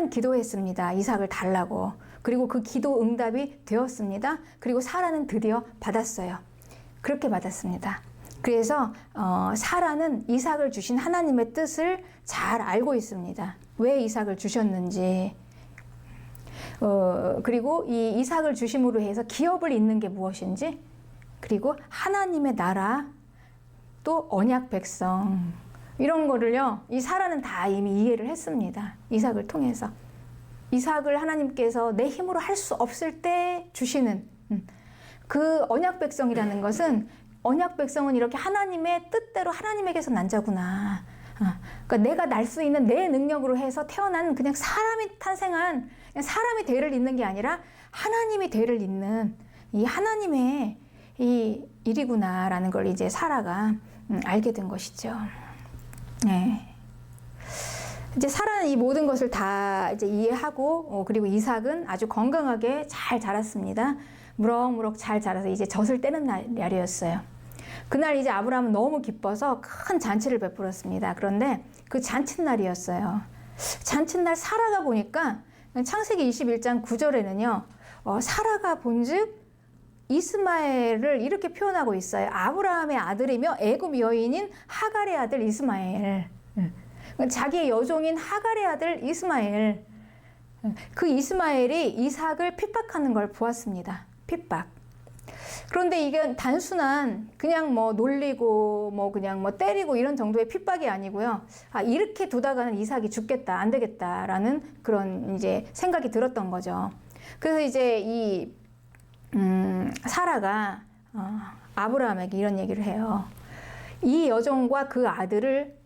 사라는 기도했습니다. 이삭을 달라고. 그리고 그 기도 응답이 되었습니다. 그리고 사라는 드디어 받았어요. 그렇게 받았습니다. 그래서 사라는 이삭을 주신 하나님의 뜻을 잘 알고 있습니다. 왜 이삭을 주셨는지. 그리고 이 이삭을 주심으로 해서 기업을 잇는 게 무엇인지, 그리고 하나님의 나라, 또 언약 백성, 이런 거를요, 이 사라는 다 이미 이해를 했습니다. 이삭을 통해서. 이삭을 하나님께서 내 힘으로 할 수 없을 때 주시는 그 언약 백성이라는 것은, 언약 백성은 이렇게 하나님의 뜻대로 하나님에게서 난 자구나. 그러니까 내가 날 수 있는 내 능력으로 해서 태어난 그냥 사람이 탄생한, 그냥 사람이 대를 잇는 게 아니라 하나님이 대를 잇는 이 하나님의 이 일이구나라는 걸 이제 사라가 알게 된 것이죠. 네. 이제 사라는 이 모든 것을 다 이제 이해하고, 그리고 이삭은 아주 건강하게 잘 자랐습니다. 무럭무럭 잘 자라서 이제 젖을 떼는 날이었어요. 그날 이제 아브라함은 너무 기뻐서 큰 잔치를 베풀었습니다. 그런데 그 잔칫날이었어요. 잔칫날 사라가 보니까 창세기 21장 9절에는요, 사라가 본즉 이스마엘을 이렇게 표현하고 있어요. 아브라함의 아들이며 애굽 여인인 하갈의 아들 이스마엘. 자기의 여종인 하갈의 아들 이스마엘. 그 이스마엘이 이삭을 핍박하는 걸 보았습니다. 핍박. 그런데 이게 단순한 그냥 뭐 놀리고 뭐 그냥 뭐 때리고 이런 정도의 핍박이 아니고요. 아, 이렇게 두다가는 이삭이 죽겠다, 안 되겠다라는 그런 이제 생각이 들었던 거죠. 그래서 이제 이 사라가 아브라함에게 이런 얘기를 해요. 이 여종과 그 아들을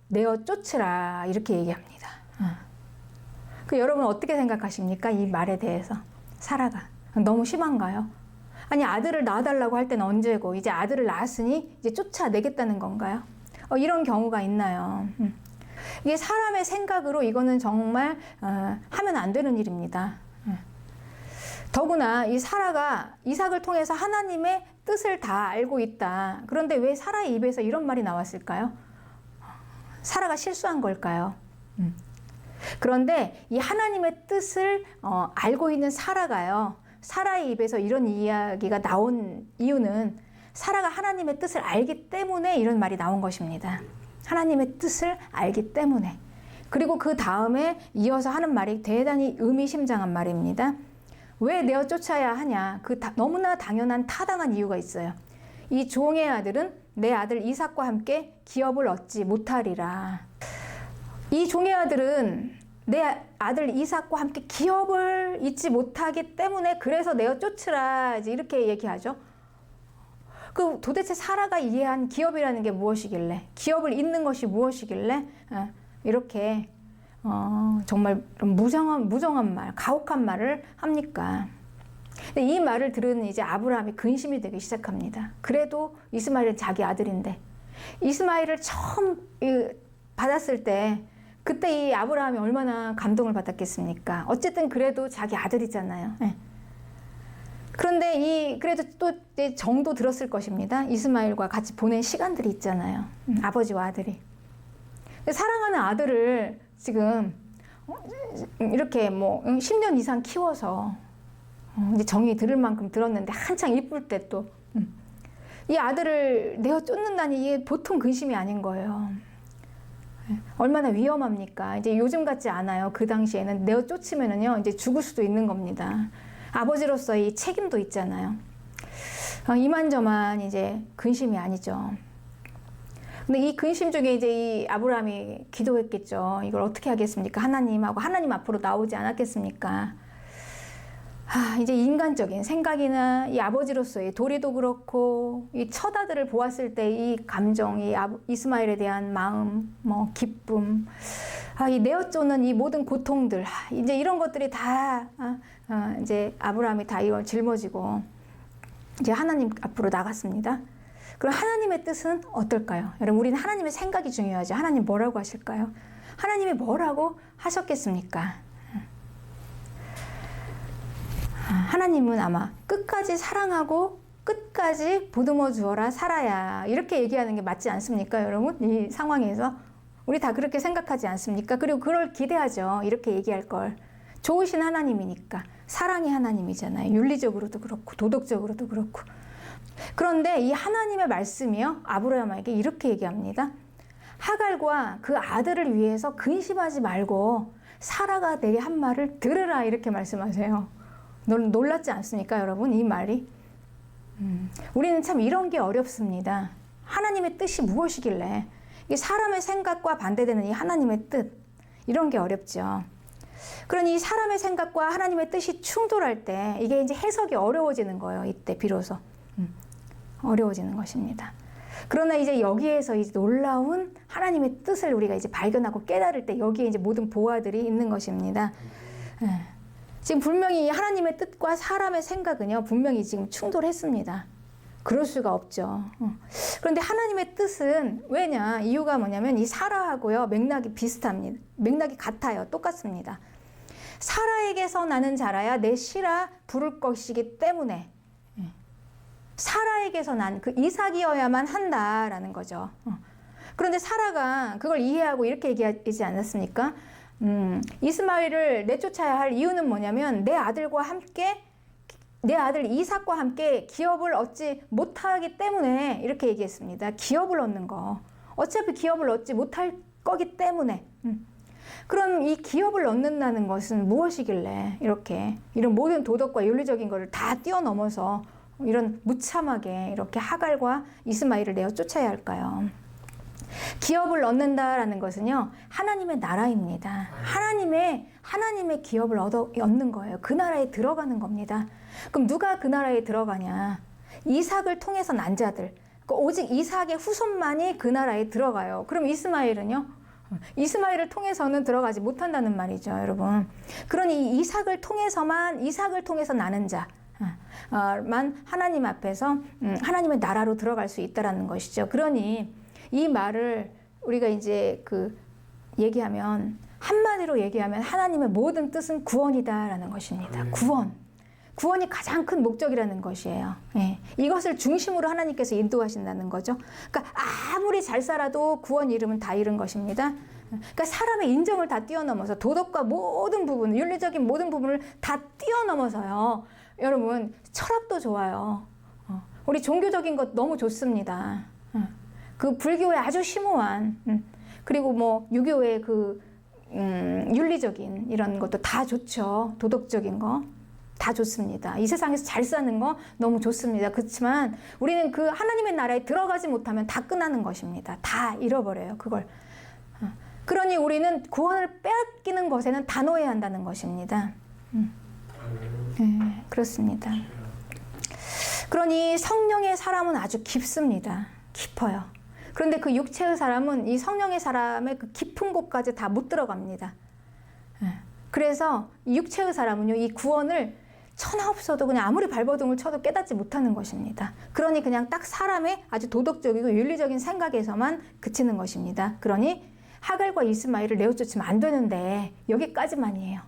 내어 쫓으라, 이렇게 얘기합니다. 그 여러분 어떻게 생각하십니까? 이 말에 대해서. 사라가 너무 심한가요? 아니, 아들을 낳아달라고 할 때는 언제고 이제 아들을 낳았으니 이제 쫓아내겠다는 건가요? 이런 경우가 있나요? 이게 사람의 생각으로 이거는 정말 하면 안 되는 일입니다. 더구나 이 사라가 이삭을 통해서 하나님의 뜻을 다 알고 있다. 그런데 왜 사라의 입에서 이런 말이 나왔을까요? 사라가 실수한 걸까요? 그런데 이 하나님의 뜻을 알고 있는 사라가요, 사라의 입에서 이런 이야기가 나온 이유는 사라가 하나님의 뜻을 알기 때문에 이런 말이 나온 것입니다. 하나님의 뜻을 알기 때문에. 그리고 그 다음에 이어서 하는 말이 대단히 의미심장한 말입니다. 왜 내어 쫓아야 하냐? 너무나 당연한 타당한 이유가 있어요. 이 종의 아들은 내 아들 이삭과 함께 기업을 얻지 못하리라. 이 종의 아들은 내 아들 이삭과 함께 기업을 잇지 못하기 때문에 그래서 내어 쫓으라, 이렇게 얘기하죠. 그 도대체 사라가 이해한 기업이라는 게 무엇이길래, 기업을 잇는 것이 무엇이길래 이렇게 정말 무정한 말, 가혹한 말을 합니까? 근데 이 말을 들은 이제 아브라함이 근심이 되기 시작합니다. 그래도 이스마엘은 자기 아들인데, 이스마엘을 처음 받았을 때 그때 이 아브라함이 얼마나 감동을 받았겠습니까? 어쨌든 그래도 자기 아들이잖아요. 네. 그런데 그래도 또 정도 들었을 것입니다. 이스마엘과 같이 보낸 시간들이 있잖아요. 아버지와 아들이. 사랑하는 아들을 지금 이렇게 뭐 10년 이상 키워서 이제 정이 들을 만큼 들었는데 한창 이쁠 때 또 이 아들을 내어 쫓는다니 이게 보통 근심이 아닌 거예요. 얼마나 위험합니까? 이제 요즘 같지 않아요. 그 당시에는 내어 쫓으면은요, 이제 죽을 수도 있는 겁니다. 아버지로서의 책임도 있잖아요. 이만저만 이제 근심이 아니죠. 근데 이 근심 중에 이제 이 아브라함이 기도했겠죠. 이걸 어떻게 하겠습니까? 하나님하고 하나님 앞으로 나오지 않았겠습니까? 이제 인간적인 생각이나 이 아버지로서의 도리도 그렇고, 이 첫 아들을 보았을 때 이 감정, 이 이스마엘에 대한 마음, 뭐 기쁨, 이 내어 쫓는 이 모든 고통들, 이제 이런 것들이 다 이제 아브라함이 다 이걸 짊어지고 이제 하나님 앞으로 나갔습니다. 그럼 하나님의 뜻은 어떨까요? 여러분, 우리는 하나님의 생각이 중요하죠. 하나님 뭐라고 하실까요? 하나님이 뭐라고 하셨겠습니까? 하나님은 아마 끝까지 사랑하고 끝까지 보듬어 주어라 사라야, 이렇게 얘기하는 게 맞지 않습니까, 여러분? 이 상황에서 우리 다 그렇게 생각하지 않습니까? 그리고 그걸 기대하죠. 이렇게 얘기할 걸. 좋으신 하나님이니까. 사랑의 하나님이잖아요. 윤리적으로도 그렇고 도덕적으로도 그렇고. 그런데 이 하나님의 말씀이요, 아브라함에게 이렇게 얘기합니다. 하갈과 그 아들을 위해서 근심하지 말고 사라가 내게 한 말을 들으라, 이렇게 말씀하세요. 놀랍지 않습니까, 여러분? 이 말이. 우리는 참 이런 게 어렵습니다. 하나님의 뜻이 무엇이길래, 이 사람의 생각과 반대되는 이 하나님의 뜻, 이런 게 어렵죠. 그러니 이 사람의 생각과 하나님의 뜻이 충돌할 때 이게 이제 해석이 어려워지는 거예요. 이때 비로소 어려워지는 것입니다. 그러나 이제 여기에서 이제 놀라운 하나님의 뜻을 우리가 이제 발견하고 깨달을 때 여기에 이제 모든 보화들이 있는 것입니다. 지금 분명히 하나님의 뜻과 사람의 생각은요, 분명히 지금 충돌했습니다. 그럴 수가 없죠. 그런데 하나님의 뜻은 왜냐? 이유가 뭐냐면 이 사라하고요, 맥락이 비슷합니다. 맥락이 같아요. 똑같습니다. 사라에게서 나는 자라야 내 씨라 부를 것이기 때문에 사라에게서 난 그 이삭이어야만 한다라는 거죠. 그런데 사라가 그걸 이해하고 이렇게 얘기하지 않았습니까? 이스마엘을 내쫓아야 할 이유는 뭐냐면 내 아들과 함께, 내 아들 이삭과 함께 기업을 얻지 못하기 때문에, 이렇게 얘기했습니다. 기업을 얻는 거. 어차피 기업을 얻지 못할 거기 때문에. 그럼 이 기업을 얻는다는 것은 무엇이길래 이렇게 이런 모든 도덕과 윤리적인 것을 다 뛰어넘어서 이런 무참하게 이렇게 하갈과 이스마엘을 내어 쫓아야 할까요? 기업을 얻는다라는 것은요, 하나님의 나라입니다. 하나님의 기업을 얻는 거예요. 그 나라에 들어가는 겁니다. 그럼 누가 그 나라에 들어가냐? 이삭을 통해서 난 자들, 오직 이삭의 후손만이 그 나라에 들어가요. 그럼 이스마엘은요? 이스마엘을 통해서는 들어가지 못한다는 말이죠, 여러분. 그러니 이삭을 통해서 나는 자만 하나님 앞에서 하나님의 나라로 들어갈 수 있다라는 것이죠. 그러니 이 말을 우리가 이제 얘기하면, 한마디로 얘기하면 하나님의 모든 뜻은 구원이다라는 것입니다. 구원이 가장 큰 목적이라는 것이에요. 예. 이것을 중심으로 하나님께서 인도하신다는 거죠. 그러니까 아무리 잘 살아도 구원 이름은 다 잃은 것입니다. 그러니까 사람의 인정을 다 뛰어넘어서 도덕과 모든 부분, 윤리적인 모든 부분을 다 뛰어넘어서요. 여러분, 철학도 좋아요. 우리 종교적인 것 너무 좋습니다. 그 불교의 아주 심오한, 그리고 뭐 유교의 윤리적인 이런 것도 다 좋죠. 도덕적인 거 다 좋습니다. 이 세상에서 잘 사는 거 너무 좋습니다. 그렇지만 우리는 그 하나님의 나라에 들어가지 못하면 다 끝나는 것입니다. 다 잃어버려요, 그걸. 그러니 우리는 구원을 빼앗기는 것에는 단호해야 한다는 것입니다. 네, 그렇습니다. 그러니 성령의 사람은 아주 깊습니다. 깊어요. 그런데 그 육체의 사람은 이 성령의 사람의 그 깊은 곳까지 다 못 들어갑니다. 그래서 이 육체의 사람은요, 이 구원을 천하 없어도 그냥 아무리 발버둥을 쳐도 깨닫지 못하는 것입니다. 그러니 그냥 딱 사람의 아주 도덕적이고 윤리적인 생각에서만 그치는 것입니다. 그러니 하갈과 이스마엘을 내어쫓으면 안 되는데 여기까지만이에요.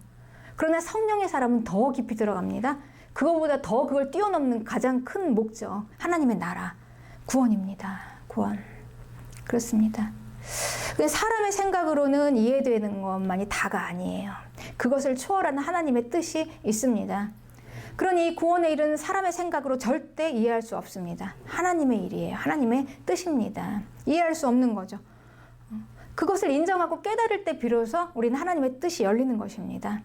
그러나 성령의 사람은 더 깊이 들어갑니다. 그거보다 더 그걸 뛰어넘는 가장 큰 목적, 하나님의 나라, 구원입니다. 구원. 그렇습니다. 사람의 생각으로는 이해되는 것만이 다가 아니에요. 그것을 초월하는 하나님의 뜻이 있습니다. 그러니 구원에 이르는 사람의 생각으로 절대 이해할 수 없습니다. 하나님의 일이에요. 하나님의 뜻입니다. 이해할 수 없는 거죠. 그것을 인정하고 깨달을 때 비로소 우리는 하나님의 뜻이 열리는 것입니다.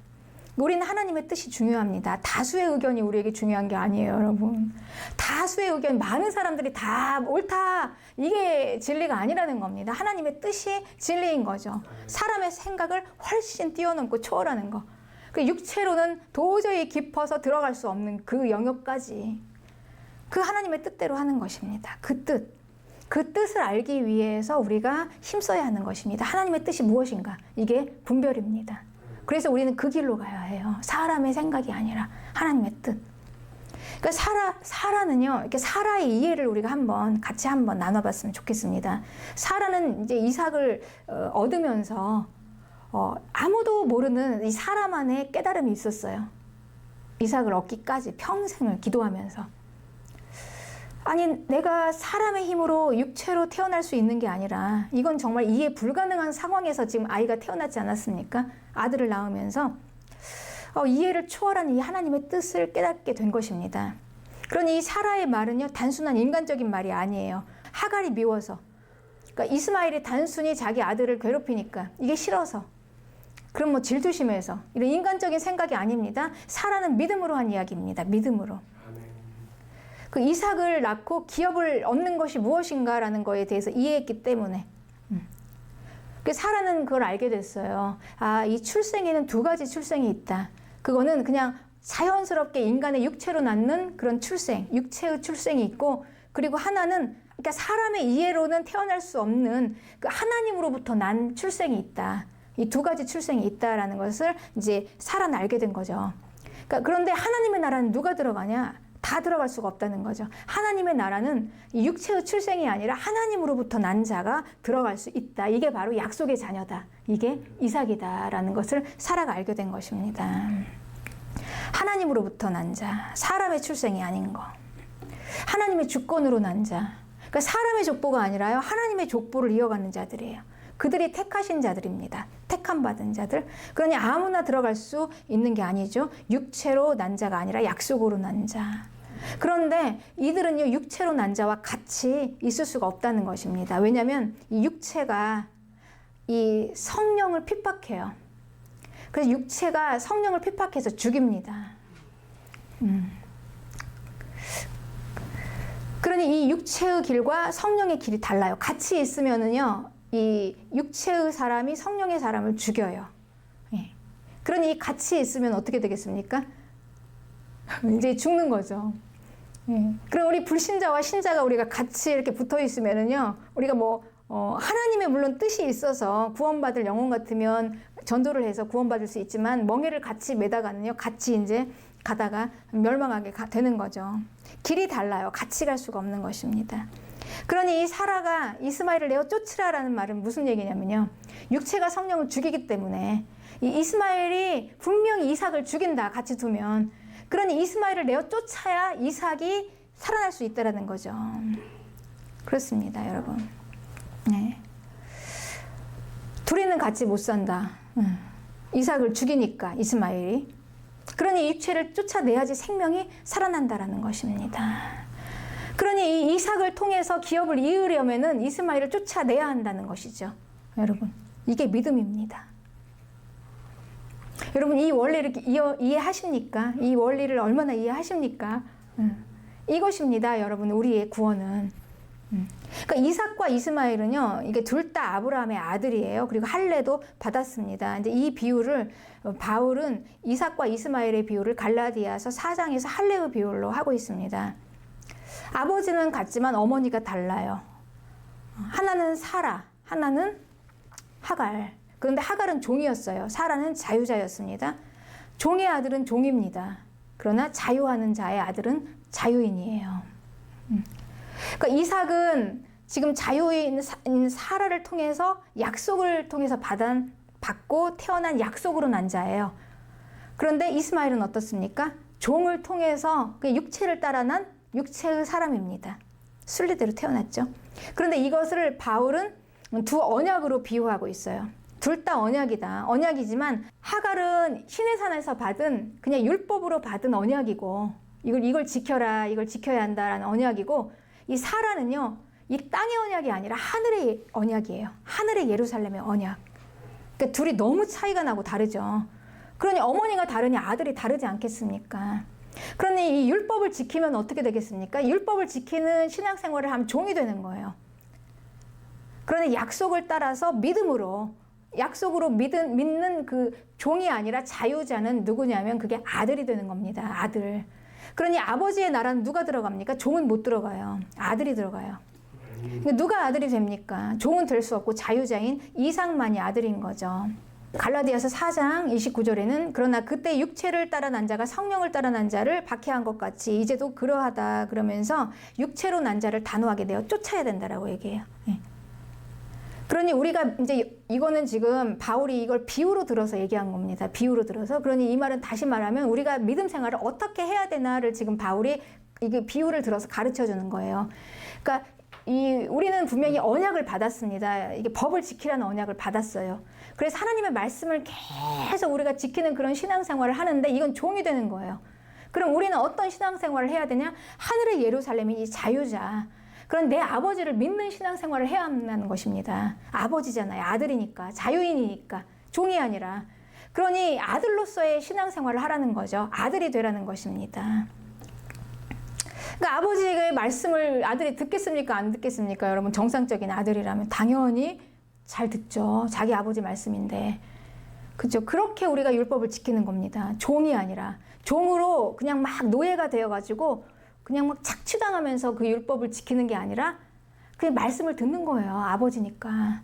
우리는 하나님의 뜻이 중요합니다. 다수의 의견이 우리에게 중요한 게 아니에요, 여러분. 다수의 의견, 많은 사람들이 다 옳다, 이게 진리가 아니라는 겁니다. 하나님의 뜻이 진리인 거죠. 사람의 생각을 훨씬 뛰어넘고 초월하는 거. 그 육체로는 도저히 깊어서 들어갈 수 없는 그 영역까지 그 하나님의 뜻대로 하는 것입니다. 그 뜻을 알기 위해서 우리가 힘써야 하는 것입니다. 하나님의 뜻이 무엇인가? 이게 분별입니다. 그래서 우리는 그 길로 가야 해요. 사람의 생각이 아니라 하나님의 뜻. 그러니까 사라는요, 이렇게 사라의 이해를 우리가 같이 한번 나눠봤으면 좋겠습니다. 사라는 이제 이삭을 얻으면서 아무도 모르는 이 사라만의 깨달음이 있었어요. 이삭을 얻기까지 평생을 기도하면서 아니 내가 사람의 힘으로 육체로 태어날 수 있는 게 아니라 이건 정말 이해 불가능한 상황에서 지금 아이가 태어나지 않았습니까? 아들을 낳으면서 이해를 초월한 이 하나님의 뜻을 깨닫게 된 것입니다. 그러니 이 사라의 말은요 단순한 인간적인 말이 아니에요. 하갈이 미워서, 그러니까 이스마엘이 단순히 자기 아들을 괴롭히니까 이게 싫어서, 그럼 뭐 질투심에서, 이런 인간적인 생각이 아닙니다. 사라는 믿음으로 한 이야기입니다. 믿음으로. 그 이삭을 낳고 기업을 얻는 것이 무엇인가라는 거에 대해서 이해했기 때문에 그 사라는 그걸 알게 됐어요. 아, 이 출생에는 두 가지 출생이 있다. 그거는 그냥 자연스럽게 인간의 육체로 낳는 그런 출생, 육체의 출생이 있고, 그리고 하나는 그러니까 사람의 이해로는 태어날 수 없는 그 하나님으로부터 난 출생이 있다. 이 두 가지 출생이 있다라는 것을 이제 사라는 알게 된 거죠. 그러니까 그런데 하나님의 나라는 누가 들어가냐? 다 들어갈 수가 없다는 거죠. 하나님의 나라는 육체의 출생이 아니라 하나님으로부터 난 자가 들어갈 수 있다. 이게 바로 약속의 자녀다. 이게 이삭이다라는 것을 사라가 알게 된 것입니다. 하나님으로부터 난 자, 사람의 출생이 아닌 거. 하나님의 주권으로 난 자. 그러니까 사람의 족보가 아니라요, 하나님의 족보를 이어가는 자들이에요. 그들이 택하신 자들입니다. 택함 받은 자들. 그러니 아무나 들어갈 수 있는 게 아니죠. 육체로 난 자가 아니라 약속으로 난 자. 그런데 이들은요, 육체로 난 자와 같이 있을 수가 없다는 것입니다. 왜냐하면 이 육체가 이 성령을 핍박해요. 그래서 육체가 성령을 핍박해서 죽입니다. 그러니 이 육체의 길과 성령의 길이 달라요. 같이 있으면은요, 이 육체의 사람이 성령의 사람을 죽여요. 예. 그러니 같이 있으면 어떻게 되겠습니까? 이제 죽는 거죠. 예. 그럼 우리 불신자와 신자가 우리가 같이 이렇게 붙어 있으면은요, 우리가 하나님의 물론 뜻이 있어서 구원받을 영혼 같으면 전도를 해서 구원받을 수 있지만, 멍에를 같이 매다가는요, 같이 이제 가다가 멸망하게 되는 거죠. 길이 달라요. 같이 갈 수가 없는 것입니다. 그러니 이 사라가 이스마엘을 내어 쫓으라라는 말은 무슨 얘기냐면요, 육체가 성령을 죽이기 때문에 이 이스마엘이 분명히 이삭을 죽인다, 같이 두면. 그러니 이스마엘을 내어 쫓아야 이삭이 살아날 수 있다라는 거죠. 그렇습니다, 여러분. 네. 둘이는 같이 못 산다. 이삭을 죽이니까, 이스마엘이. 그러니 이 육체를 쫓아내야지 생명이 살아난다라는 것입니다. 그러니 이 이삭을 통해서 기업을 이으려면은 이스마엘을 쫓아내야 한다는 것이죠. 여러분, 이게 믿음입니다. 여러분, 이 원리를 이해하십니까? 이 원리를 얼마나 이해하십니까? 이것입니다, 여러분, 우리의 구원은. 그러니까 이삭과 이스마엘은요, 이게 둘 다 아브라함의 아들이에요. 그리고 할례도 받았습니다. 이제 이 비유를 바울은 이삭과 이스마엘의 비유를 갈라디아서 4장에서 할례의 비유로 하고 있습니다. 아버지는 같지만 어머니가 달라요. 하나는 사라, 하나는 하갈. 그런데 하갈은 종이었어요. 사라는 자유자였습니다. 종의 아들은 종입니다. 그러나 자유하는 자의 아들은 자유인이에요. 그러니까 이삭은 지금 자유인 사라를 통해서 약속을 통해서 받고 태어난 약속으로 난 자예요. 그런데 이스마엘은 어떻습니까? 종을 통해서 그 육체를 따라 난 육체의 사람입니다. 순리대로 태어났죠. 그런데 이것을 바울은 두 언약으로 비유하고 있어요. 둘 다 언약이다. 언약이지만 하갈은 시내산에서 받은 그냥 율법으로 받은 언약이고, 이걸 지켜라, 이걸 지켜야 한다라는 언약이고, 이 사라는요, 이 땅의 언약이 아니라 하늘의 언약이에요. 하늘의 예루살렘의 언약. 그러니까 둘이 너무 차이가 나고 다르죠. 그러니 어머니가 다르니 아들이 다르지 않겠습니까? 그러니 이 율법을 지키면 어떻게 되겠습니까? 율법을 지키는 신앙생활을 하면 종이 되는 거예요. 그러니 약속을 따라서 믿음으로, 약속으로 믿는 그 종이 아니라 자유자는 누구냐면 그게 아들이 되는 겁니다. 아들. 그러니 아버지의 나라는 누가 들어갑니까? 종은 못 들어가요. 아들이 들어가요. 누가 아들이 됩니까? 종은 될 수 없고 자유자인 이삭만이 아들인 거죠. 갈라디아서 4장 29절에는 그러나 그때 육체를 따라 난 자가 성령을 따라 난 자를 박해한 것 같이 이제도 그러하다 그러면서 육체로 난 자를 단호하게 내어 쫓아야 된다라고 얘기해요. 네. 그러니 우리가 이제 이거는 지금 바울이 이걸 비유로 들어서 얘기한 겁니다. 비유로 들어서. 그러니 이 말은 다시 말하면 우리가 믿음 생활을 어떻게 해야 되나를 지금 바울이 이게 비유를 들어서 가르쳐 주는 거예요. 그러니까 우리는 분명히 언약을 받았습니다. 이게 법을 지키라는 언약을 받았어요. 그래서 하나님의 말씀을 계속 우리가 지키는 그런 신앙생활을 하는데 이건 종이 되는 거예요. 그럼 우리는 어떤 신앙생활을 해야 되냐? 하늘의 예루살렘이 이 자유자. 그런 내 아버지를 믿는 신앙생활을 해야 한다는 것입니다. 아버지잖아요. 아들이니까. 자유인이니까. 종이 아니라. 그러니 아들로서의 신앙생활을 하라는 거죠. 아들이 되라는 것입니다. 그러니까 아버지의 말씀을 아들이 듣겠습니까? 안 듣겠습니까? 여러분 정상적인 아들이라면 당연히 잘 듣죠. 자기 아버지 말씀인데. 그렇죠? 그렇게 우리가 율법을 지키는 겁니다. 종이 아니라. 종으로 그냥 막 노예가 되어가지고 그냥 막 착취당하면서 그 율법을 지키는 게 아니라 그냥 말씀을 듣는 거예요. 아버지니까.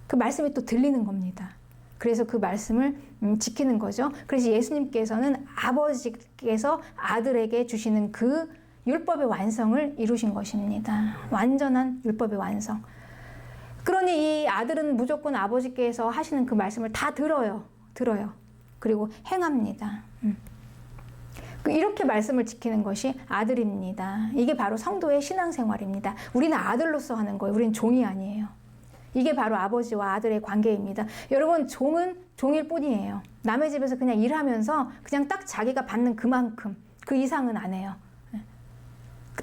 그 말씀이 또 들리는 겁니다. 그래서 그 말씀을 지키는 거죠. 그래서 예수님께서는 아버지께서 아들에게 주시는 그 율법의 완성을 이루신 것입니다. 완전한 율법의 완성. 그러니 이 아들은 무조건 아버지께서 하시는 그 말씀을 다 들어요. 그리고 행합니다. 이렇게 말씀을 지키는 것이 아들입니다. 이게 바로 성도의 신앙생활입니다. 우리는 아들로서 하는 거예요. 우리는 종이 아니에요. 이게 바로 아버지와 아들의 관계입니다. 여러분, 종은 종일 뿐이에요. 남의 집에서 그냥 일하면서 그냥 딱 자기가 받는 그만큼, 그 이상은 안 해요.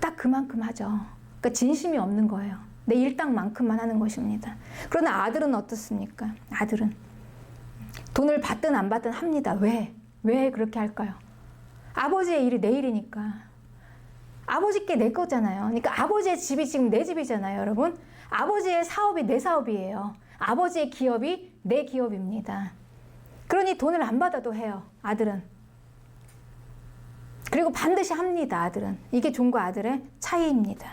딱 그만큼 하죠. 그러니까 진심이 없는 거예요. 내 일당만큼만 하는 것입니다. 그러나 아들은 어떻습니까? 아들은 돈을 받든 안 받든 합니다. 왜 그렇게 할까요? 아버지의 일이 내 일이니까. 아버지께 내 거잖아요. 그러니까 아버지의 집이 지금 내 집이잖아요, 여러분. 아버지의 사업이 내 사업이에요. 아버지의 기업이 내 기업입니다. 그러니 돈을 안 받아도 해요, 아들은. 그리고 반드시 합니다, 아들은. 이게 종과 아들의 차이입니다.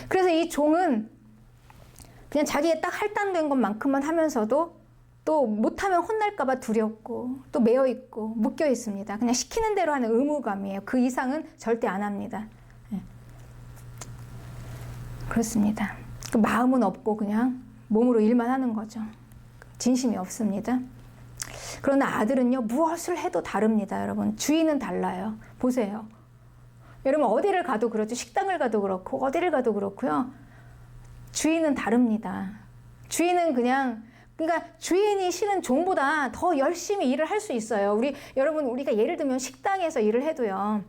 그래서 이 종은 그냥 자기의 딱 할당된 것만큼만 하면서도 또 못하면 혼날까봐 두렵고 또 매여있고 묶여있습니다. 그냥 시키는 대로 하는 의무감이에요. 그 이상은 절대 안 합니다. 그렇습니다. 그 마음은 없고 그냥 몸으로 일만 하는 거죠. 진심이 없습니다. 그러나 아들은요, 무엇을 해도 다릅니다, 여러분. 주인은 달라요. 보세요. 여러분, 어디를 가도 그렇죠. 식당을 가도 그렇고, 어디를 가도 그렇고요. 주인은 다릅니다. 주인은 그러니까 주인이 실은 종보다 더 열심히 일을 할 수 있어요. 여러분, 우리가 예를 들면 식당에서 일을 해도요.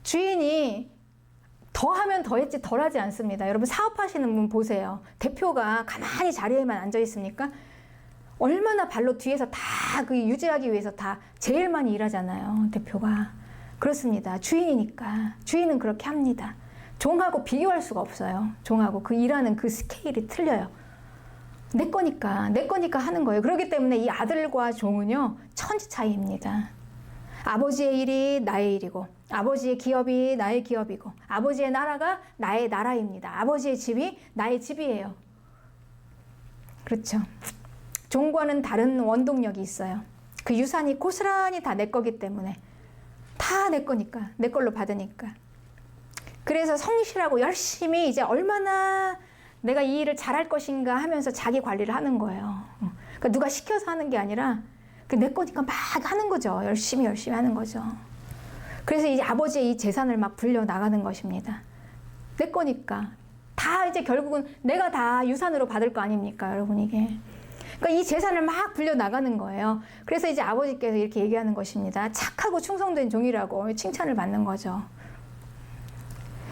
주인이 더 하면 더 했지 덜 하지 않습니다. 여러분, 사업하시는 분 보세요. 대표가 가만히 자리에만 앉아 있습니까? 얼마나 발로 뒤에서 다 그 유지하기 위해서 다 제일 많이 일하잖아요, 대표가. 그렇습니다. 주인이니까. 주인은 그렇게 합니다. 종하고 비교할 수가 없어요. 종하고 그 일하는 그 스케일이 틀려요. 내 거니까 하는 거예요. 그렇기 때문에 이 아들과 종은요, 천지 차이입니다. 아버지의 일이 나의 일이고, 아버지의 기업이 나의 기업이고, 아버지의 나라가 나의 나라입니다. 아버지의 집이 나의 집이에요. 그렇죠. 종과는 다른 원동력이 있어요. 그 유산이 고스란히 다 내 거기 때문에. 다 내 거니까, 내 걸로 받으니까. 그래서 성실하고 열심히 이제 얼마나 내가 이 일을 잘할 것인가 하면서 자기 관리를 하는 거예요. 그러니까 누가 시켜서 하는 게 아니라 내 거니까 막 하는 거죠. 열심히 하는 거죠. 그래서 이제 아버지의 이 재산을 막 불려 나가는 것입니다. 내 거니까. 다 이제 결국은 내가 다 유산으로 받을 거 아닙니까, 여러분, 이게. 그러니까 이 재산을 막 불려 나가는 거예요. 그래서 이제 아버지께서 이렇게 얘기하는 것입니다. 착하고 충성된 종이라고 칭찬을 받는 거죠.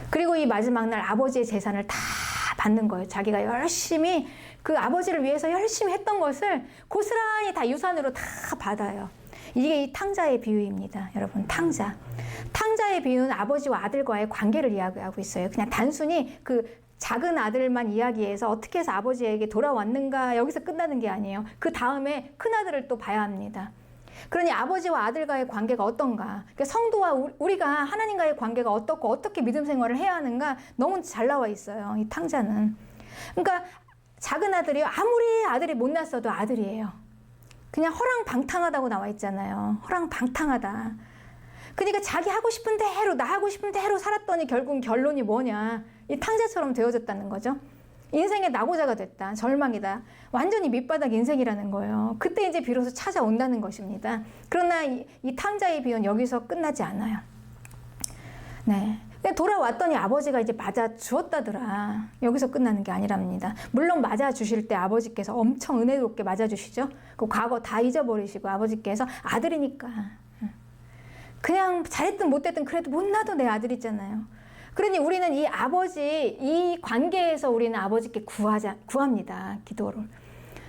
그리고 이 마지막 날 아버지의 재산을 다 받는 거예요. 자기가 열심히 그 아버지를 위해서 열심히 했던 것을 고스란히 다 유산으로 다 받아요. 이게 이 탕자의 비유입니다. 여러분, 탕자. 탕자의 비유는 아버지와 아들과의 관계를 이야기하고 있어요. 그냥 단순히 그 작은 아들만 이야기해서 어떻게 해서 아버지에게 돌아왔는가 여기서 끝나는 게 아니에요. 그 다음에 큰 아들을 또 봐야 합니다. 그러니 아버지와 아들과의 관계가 어떤가, 그러니까 성도와 우리가 하나님과의 관계가 어떻고 어떻게 믿음 생활을 해야 하는가 너무 잘 나와 있어요, 이 탕자는. 그러니까 작은 아들이요, 아무리 아들이 못났어도 아들이에요. 그냥 허랑방탕하다고 나와 있잖아요. 허랑방탕하다. 그러니까 자기 하고 싶은 대로, 나 하고 싶은 대로 살았더니 결국은 결론이 뭐냐, 이 탕자처럼 되어졌다는 거죠. 인생의 낙오자가 됐다. 절망이다. 완전히 밑바닥 인생이라는 거예요. 그때 이제 비로소 찾아온다는 것입니다. 그러나 이 탕자의 비유는 여기서 끝나지 않아요. 네. 돌아왔더니 아버지가 이제 맞아 주었다더라. 여기서 끝나는 게 아니랍니다. 물론 맞아 주실 때 아버지께서 엄청 은혜롭게 맞아 주시죠. 그 과거 다 잊어버리시고 아버지께서 아들이니까 그냥 잘했든 못했든 그래도 못나도 내 아들이잖아요. 그러니 우리는 이 아버지, 이 관계에서 우리는 아버지께 구합니다. 기도를.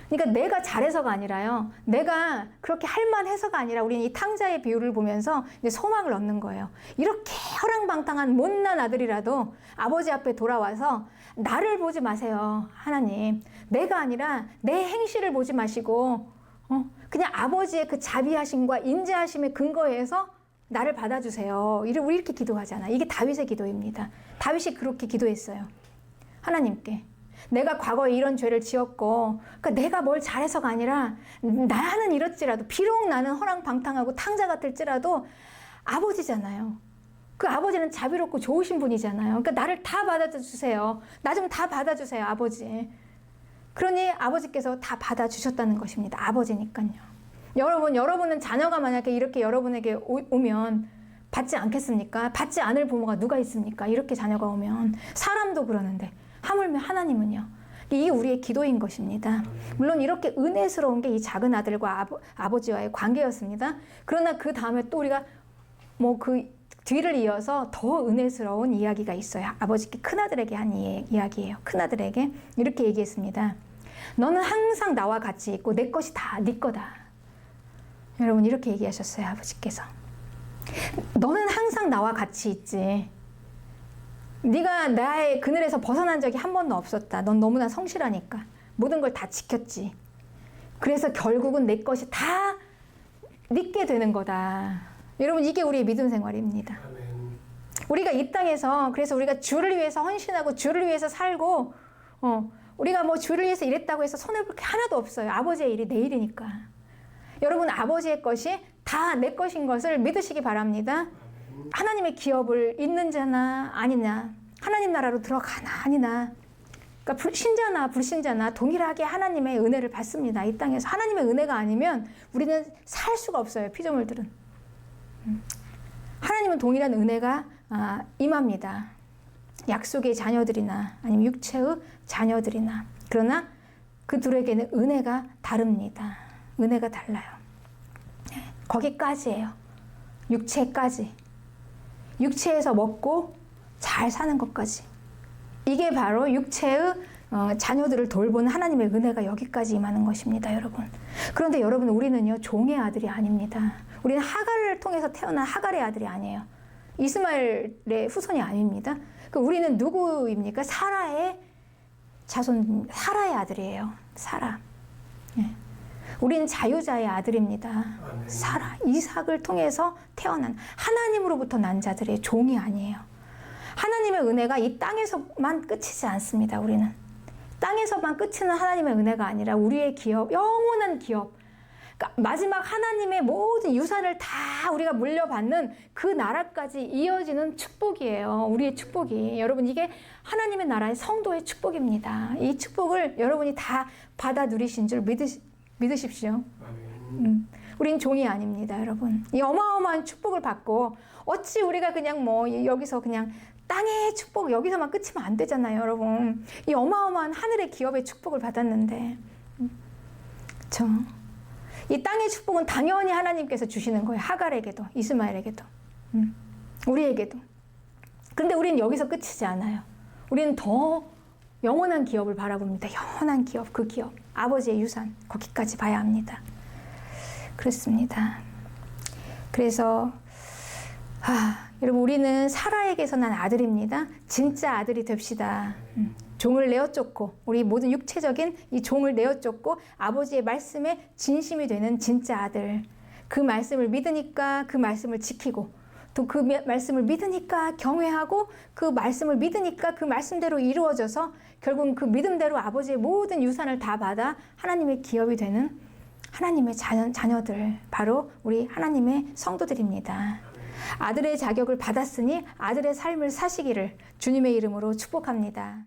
그러니까 내가 잘해서가 아니라요. 내가 그렇게 할만해서가 아니라 우리는 이 탕자의 비유를 보면서 이제 소망을 얻는 거예요. 이렇게 허랑방탕한 못난 아들이라도 아버지 앞에 돌아와서 나를 보지 마세요. 하나님. 내가 아니라 내 행실을 보지 마시고 그냥 아버지의 그 자비하심과 인자하심의 근거에서 나를 받아주세요. 우리 이렇게 기도하잖아. 이게 다윗의 기도입니다. 다윗이 그렇게 기도했어요. 하나님께. 내가 과거에 이런 죄를 지었고, 그러니까 내가 뭘 잘해서가 아니라 나는 이렇지라도 비록 나는 허랑방탕하고 탕자 같을지라도 아버지잖아요. 그 아버지는 자비롭고 좋으신 분이잖아요. 그러니까 나를 다 받아주세요. 나 좀 다 받아주세요, 아버지. 그러니 아버지께서 다 받아주셨다는 것입니다. 아버지니까요. 여러분은 자녀가 만약에 이렇게 여러분에게 오면 받지 않겠습니까? 받지 않을 부모가 누가 있습니까? 이렇게 자녀가 오면 사람도 그러는데 하물며 하나님은요. 이게 우리의 기도인 것입니다. 물론 이렇게 은혜스러운 게 이 작은 아들과 아버지와의 관계였습니다. 그러나 그 다음에 또 우리가 그 뒤를 이어서 더 은혜스러운 이야기가 있어요. 아버지께 큰아들에게 한 이야기예요. 큰아들에게 이렇게 얘기했습니다. 너는 항상 나와 같이 있고 내 것이 다 네 거다. 여러분 이렇게 얘기하셨어요. 아버지께서. 너는 항상 나와 같이 있지. 네가 나의 그늘에서 벗어난 적이 한 번도 없었다. 넌 너무나 성실하니까. 모든 걸 다 지켰지. 그래서 결국은 내 것이 다 네게 되는 거다. 여러분 이게 우리의 믿음 생활입니다. 우리가 이 땅에서 그래서 우리가 주를 위해서 헌신하고 주를 위해서 살고 우리가 주를 위해서 일했다고 해서 손해볼 게 하나도 없어요. 아버지의 일이 내 일이니까. 여러분 아버지의 것이 다 내 것인 것을 믿으시기 바랍니다. 하나님의 기업을 있는 자나 아니냐, 하나님 나라로 들어가나 아니나, 그러니까 신자나 불신자나 동일하게 하나님의 은혜를 받습니다. 이 땅에서 하나님의 은혜가 아니면 우리는 살 수가 없어요. 피조물들은. 하나님은 동일한 은혜가 임합니다. 약속의 자녀들이나 아니면 육체의 자녀들이나. 그러나 그 둘에게는 은혜가 다릅니다. 은혜가 달라요. 거기까지예요. 육체까지. 육체에서 먹고 잘 사는 것까지. 이게 바로 육체의 자녀들을 돌보는 하나님의 은혜가 여기까지 임하는 것입니다, 여러분. 그런데 여러분, 우리는요, 종의 아들이 아닙니다. 우리는 하갈을 통해서 태어난 하갈의 아들이 아니에요. 이스마엘의 후손이 아닙니다. 우리는 누구입니까? 사라의 자손, 사라의 아들이에요. 사라. 예. 우리는 자유자의 아들입니다. 사라, 이삭을 통해서 태어난 하나님으로부터 난 자들의 종이 아니에요. 하나님의 은혜가 이 땅에서만 끝이지 않습니다. 우리는 땅에서만 끝이는 하나님의 은혜가 아니라 우리의 기업, 영원한 기업, 그러니까 마지막 하나님의 모든 유산을 다 우리가 물려받는 그 나라까지 이어지는 축복이에요. 우리의 축복이. 여러분 이게 하나님의 나라의 성도의 축복입니다. 이 축복을 여러분이 다 받아 누리신 줄 믿으십시오. 우린 종이 아닙니다, 여러분. 이 어마어마한 축복을 받고 어찌 우리가 그냥 여기서 그냥 땅의 축복 여기서만 끝이면 안 되잖아요, 여러분. 이 어마어마한 하늘의 기업의 축복을 받았는데, 그렇죠? 이 땅의 축복은 당연히 하나님께서 주시는 거예요. 하갈에게도, 이스마엘에게도, 우리에게도. 그런데 우리는 여기서 끝이지 않아요. 우리는 더 영원한 기업을 바라봅니다. 영원한 기업, 그 기업, 아버지의 유산, 거기까지 봐야 합니다. 그렇습니다. 그래서 여러분 우리는 사라에게서 난 아들입니다. 진짜 아들이 됩시다. 종을 내어쫓고 우리 모든 육체적인 이 종을 내어쫓고 아버지의 말씀에 진심이 되는 진짜 아들. 그 말씀을 믿으니까 그 말씀을 지키고 또 그 말씀을 믿으니까 경외하고 그 말씀을 믿으니까 그 말씀대로 이루어져서 결국은 그 믿음대로 아버지의 모든 유산을 다 받아 하나님의 기업이 되는 하나님의 자녀들, 바로 우리 하나님의 성도들입니다. 아들의 자격을 받았으니 아들의 삶을 사시기를 주님의 이름으로 축복합니다.